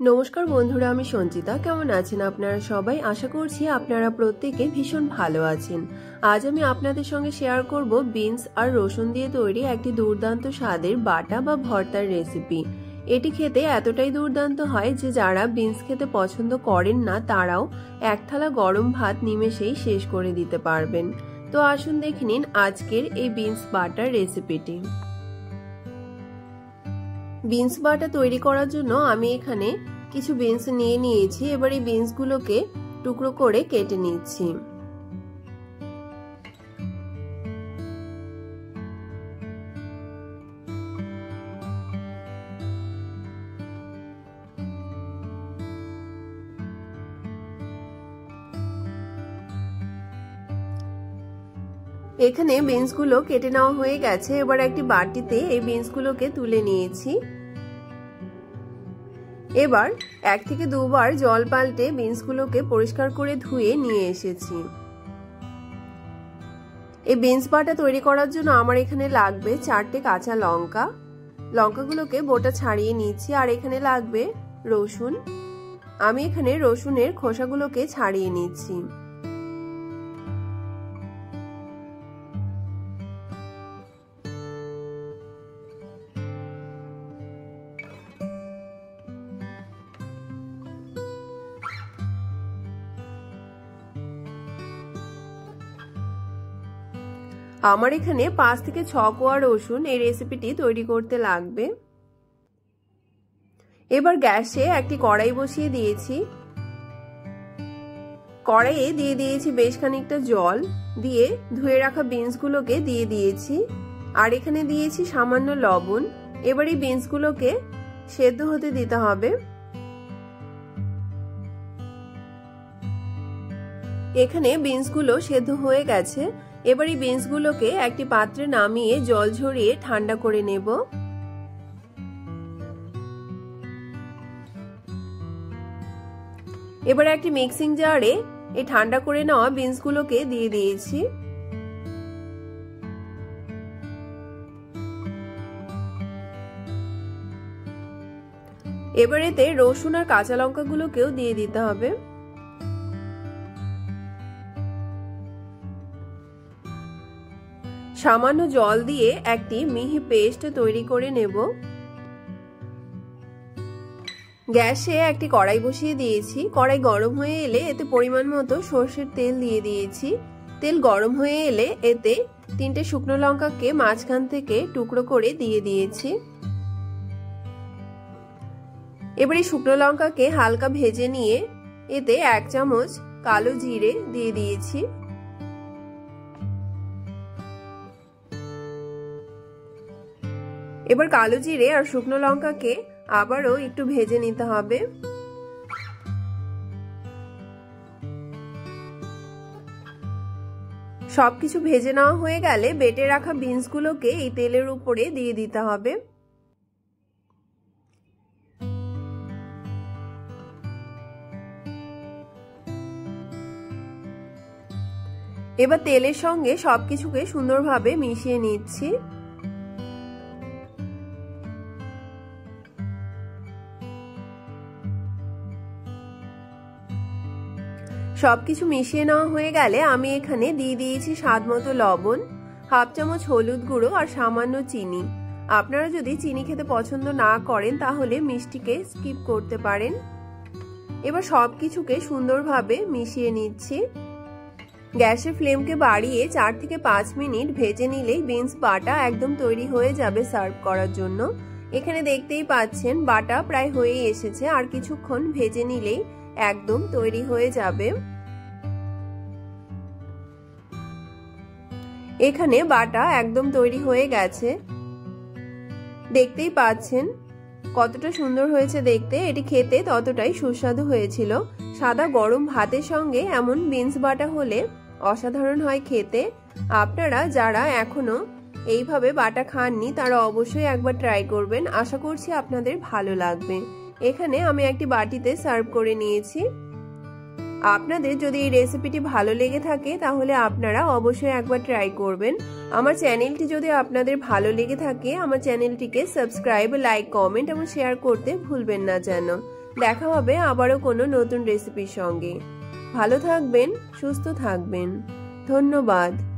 नमस्कार बंधुरा आमी संचिता केमन आছেন আপনারা সবাই आशा করছি আপনারা প্রত্যেকে ভীষণ ভালো আছেন। আজ আমি আপনাদের সঙ্গে শেয়ার করব বিনস আর রসুন দিয়ে তৈরি একটি দুর্দান্ত স্বাদের বাটা বা ভর্তার রেসিপি। এটি খেতে এতটাই দুর্দান্ত হয় যে যারা বিনস খেতে পছন্দ করেন না তারাও এক থালা গরম ভাত নিমেষেই শেষ করে দিতে পারবেন। তো আসুন দেখে নিন আজকের এই বিনস বাটার রেসিপিটি। বিনস বাটা তৈরি করার জন্য আমি এখানে কিছু বিনস নিয়ে নিয়েছি। এবার এই বিনসগুলোকে টুকরো করে কেটে নিচ্ছি। এখানে বিনসগুলো কেটে নেওয়া হয়ে গেছে। এবার একটি বাটিতে এই বিনসগুলোকে তুলে নিয়েছি। এবার 1 থেকে 2 বার জল পাল্টে বিনসগুলোকে পরিষ্কার করে ধুয়ে নিয়ে এসেছি। এই বিনস বাটা তৈরি করার জন্য আমার এখানে লাগবে 4টে কাঁচা লঙ্কা। লঙ্কাগুলোকে বোটা ছাড়িয়ে নিচ্ছি। আর এখানে লাগবে রসুন। আমি এখানে রসুনের খোসাগুলোকে ছাড়িয়ে নিচ্ছি। আমার এখানে 5 থেকে 6 কোয়া রসুন এই রেসিপিটি তৈরি করতে লাগবে। এবার গ্যাসে একটি কড়াই বসিয়ে দিয়েছি। কড়াইয়ে দিয়ে দিয়েছি বেশ খানিকটা জল, দিয়ে ধুয়ে রাখা বিনসগুলোকে দিয়ে দিয়েছি। আর এখানে দিয়েছি সামান্য লবণ। এবার এই বিনসগুলোকে সেদ্ধ হতে দিতে হবে। এখানে বিনসগুলো সেদ্ধ হয়ে গেছে। এবার এই বিনসগুলোকে একটি পাত্রে নামিয়ে জল ঝরিয়ে ঠান্ডা করে নেব। এবার একটি মিক্সিং জারে এই ঠান্ডা করে নেওয়া বিনসগুলোকে দিয়ে দিয়েছি। এবার এতে রসুন আর কাঁচা লঙ্কাগুলোকেও দিয়ে দিতে হবে। সামান্য জল দিয়ে একটি মিহি পেস্ট তৈরি করে নেব। গ্যাসে একটি কড়াই বসিয়ে দিয়েছি। কড়াই গরম হয়ে এলে এতে পরিমাণ মতো সরষের তেল দিয়ে দিয়েছি। তেল গরম হয়ে এলে এতে 3টে শুকনো লঙ্কাকে মাঝখান থেকে টুকরো করে দিয়ে দিয়েছি। এবার এই শুকনো লঙ্কাকে হালকা ভেজে নিয়ে এতে 1 চামচ কালো জিরে দিয়ে দিয়েছি। এবার কালো জিরে আর শুকনো লঙ্কাকে আবারও একটু ভেজে নিতে হবে। সবকিছু ভেজে নেওয়া হয়ে গেলে বেটে রাখা বিনসগুলোকে এই তেলের উপরে দিয়ে দিতে হবে। এবার তেলের সঙ্গে সবকিছুকে সুন্দরভাবে মিশিয়ে নিচ্ছি। সবকিছু মিশিয়ে নেওয়া হয়ে গেলে আমি এখানে দিয়ে দিয়েছি স্বাদ মতো লবণ, 1/2 চামচ হলুদ গুঁড়ো আর সামান্য চিনি। আপনারা যদি চিনি খেতে পছন্দ না করেন তাহলে মিষ্টিকে স্কিপ করতে পারেন। এবার সবকিছুকে সুন্দরভাবে মিশিয়ে নিচ্ছি। গ্যাসের ফ্লেমকে বাড়িয়ে 4 থেকে 5 মিনিট ভেজে নিলেই বিনস বাটা একদম তৈরি হয়ে যাবে সার্ভ করার জন্য। এখানে দেখতেই পাচ্ছেন বাটা প্রায় হয়ে এসেছে। আর কিছুক্ষণ ভেজে নিলেই একদম তৈরি হয়ে যাবে। এখানে বাটা একদম তৈরি হয়ে গেছে। দেখতেই পাচ্ছেন কতটা সুন্দর হয়েছে দেখতে। এটি খেতে ততটাই সুস্বাদু হয়েছিল। সাদা গরম ভাতের সঙ্গে এমন বিনস বাটা হলে অসাধারণ হয় খেতে। আপনারা যারা এখনো এইভাবে বাটা খাননি তারা অবশ্যই একবার ট্রাই করবেন। আশা করছি আপনাদের ভালো লাগবে। এখানে আমি একটি বাটিতে সার্ভ করে নিয়েছি। আপনাদের যদি এই রেসিপিটি ভালো লেগে থাকে তাহলে আপনারা অবশ্যই একবার ট্রাই করবেন। আমার চ্যানেলটি যদি আপনাদের ভালো লেগে থাকে আমার চ্যানেলটিকে সাবস্ক্রাইব, লাইক, কমেন্ট এবং শেয়ার করতে ভুলবেন না যেন। দেখা হবে আবারও কোনো নতুন রেসিপির সঙ্গে। ভালো থাকবেন, সুস্থ থাকবেন। ধন্যবাদ।